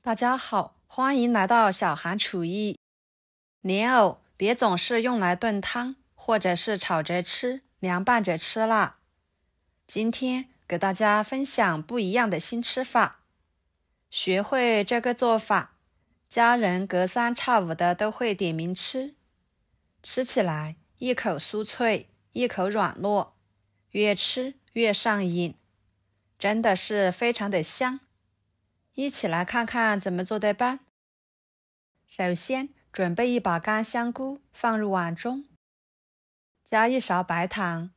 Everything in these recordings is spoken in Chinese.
大家好，欢迎来到小韩厨艺。莲藕别总是用来炖汤，或者是炒着吃、凉拌着吃啦。今天给大家分享不一样的新吃法。学会这个做法，家人隔三差五的都会点名吃。吃起来一口酥脆，一口软糯，越吃越上瘾，真的是非常的香。一起来看看怎么做的吧。首先准备一把干香菇放入碗中，加一勺白糖，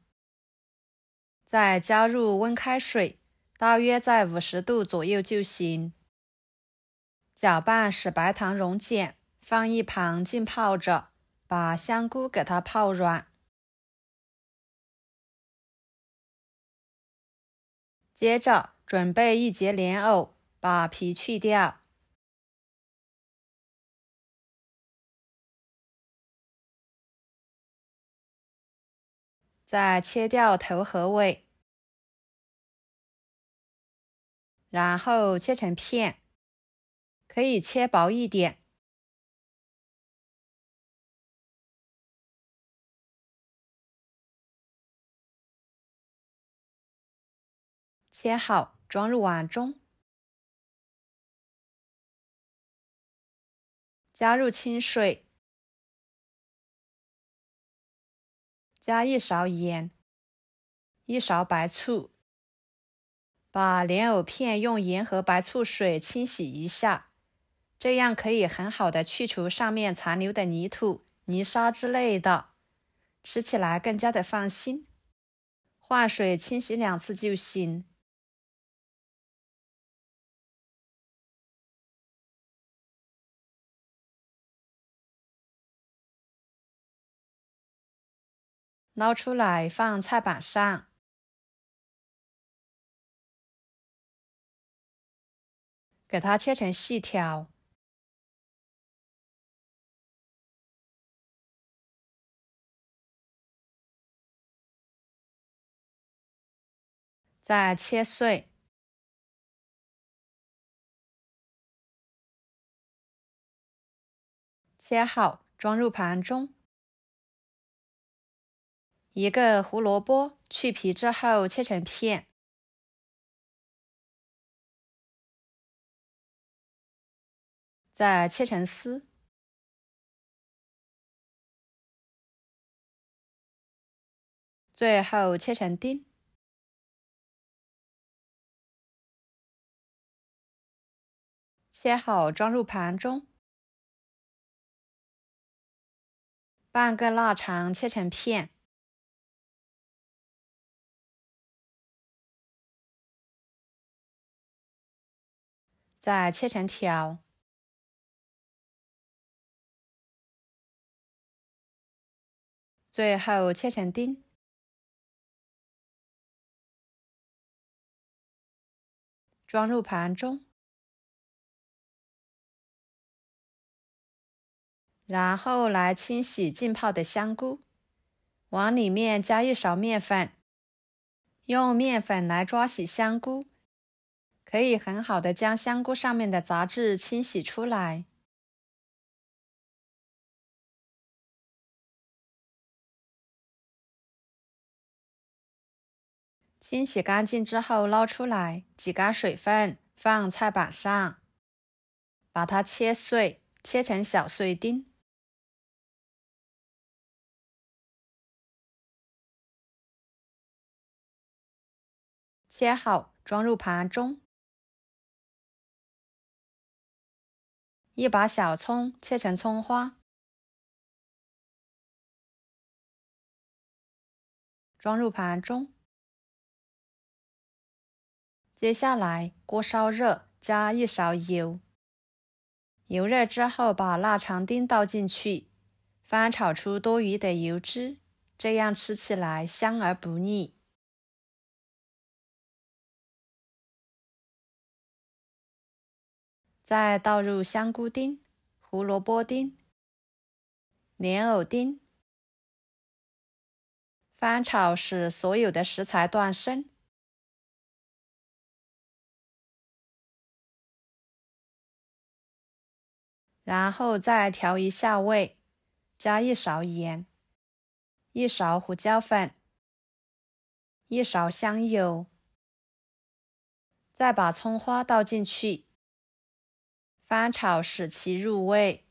再加入温开水，大约在50度左右就行。搅拌使白糖溶解，放一旁浸泡着，把香菇给它泡软。接着准备一节莲藕，把皮去掉。再切掉头和尾，然后切成片，可以切薄一点。切好，装入碗中，加入清水，加一勺盐，一勺白醋，把莲藕片用盐和白醋水清洗一下，这样可以很好的去除上面残留的泥土、泥沙之类的，吃起来更加的放心。换水清洗2次就行。捞出来放菜板上，给它切成细条，再切碎。切好，装入盘中。一个胡萝卜去皮之后切成片，再切成丝，最后切成丁。切好，装入盘中。半个腊肠切成片，再切成条，最后切成丁。装入盘中，然后来清洗浸泡的香菇，往里面加一勺面粉，用面粉来抓洗香菇，可以很好的将香菇上面的杂质清洗出来。清洗干净之后捞出来，挤干水分，放菜板上，把它切碎，切成小碎丁。切好，装入盘中。一把小葱切成葱花，装入盘中。接下来锅烧热，加一勺油，油热之后把腊肠丁倒进去，翻炒出多余的油脂，这样吃起来香而不腻。再倒入香菇丁、胡萝卜丁、莲藕丁，翻炒使所有的食材断生。然后再调一下味，加1勺盐，1勺胡椒粉，1勺香油，再把葱花倒进去，翻炒使其入味。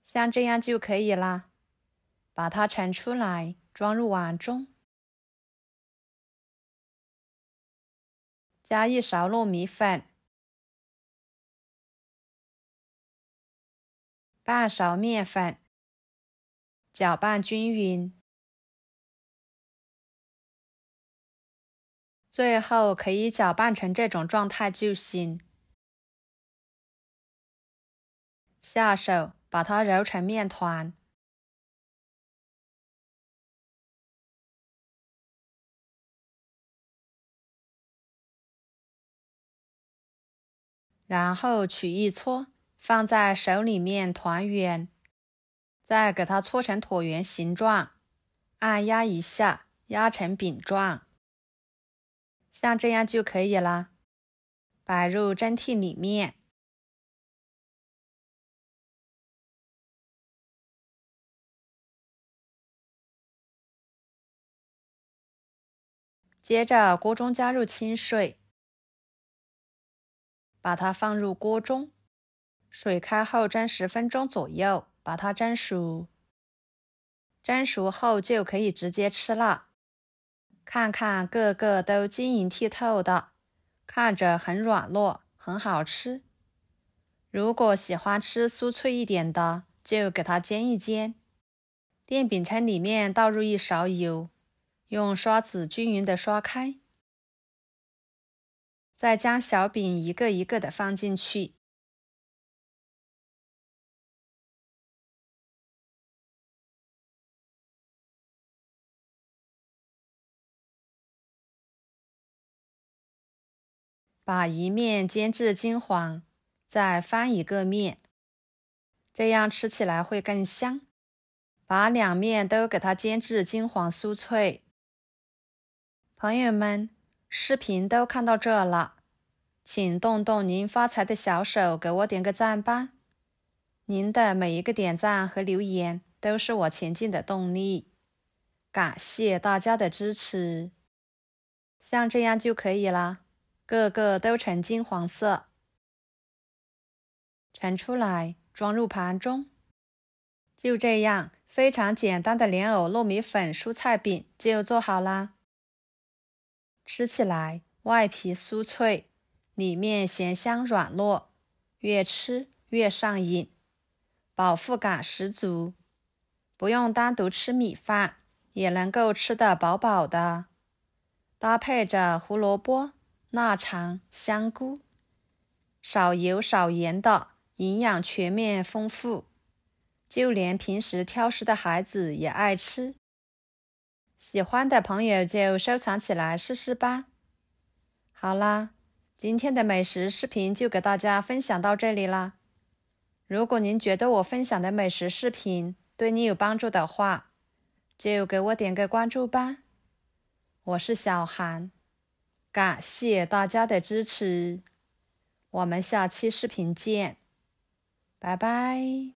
像这样就可以啦，把它盛出来，装入碗中。加1勺糯米粉，半勺面粉，搅拌均匀。最后可以搅拌成这种状态就行。下手把它揉成面团。然后取一撮，放在手里面团圆，再给它搓成椭圆形状，按压一下，压成饼状。像这样就可以了，摆入蒸屉里面。接着锅中加入清水，把它放入锅中，水开后蒸10分钟左右，把它蒸熟。蒸熟后就可以直接吃了。看看个个都晶莹剔透的，看着很软糯，很好吃。如果喜欢吃酥脆一点的，就给它煎一煎。电饼铛里面倒入1勺油，用刷子均匀的刷开，再将小饼一个一个的放进去。把一面煎至金黄，再翻一个面，这样吃起来会更香。把2面都给它煎至金黄酥脆。朋友们，视频都看到这了，请动动您发财的小手，给我点个赞吧。您的每一个点赞和留言都是我前进的动力，感谢大家的支持。像这样就可以了，个个都呈金黄色。盛出来，装入盘中。就这样，非常简单的莲藕糯米粉蔬菜饼就做好啦。吃起来外皮酥脆，里面咸香软糯，越吃越上瘾，饱腹感十足。不用单独吃米饭，也能够吃得饱饱的。搭配着胡萝卜、腊肠、香菇，少油少盐的，营养全面丰富，就连平时挑食的孩子也爱吃。喜欢的朋友就收藏起来试试吧。好啦，今天的美食视频就给大家分享到这里啦。如果您觉得我分享的美食视频对你有帮助的话，就给我点个关注吧。我是小韩，感谢大家的支持，我们下期视频见，拜拜。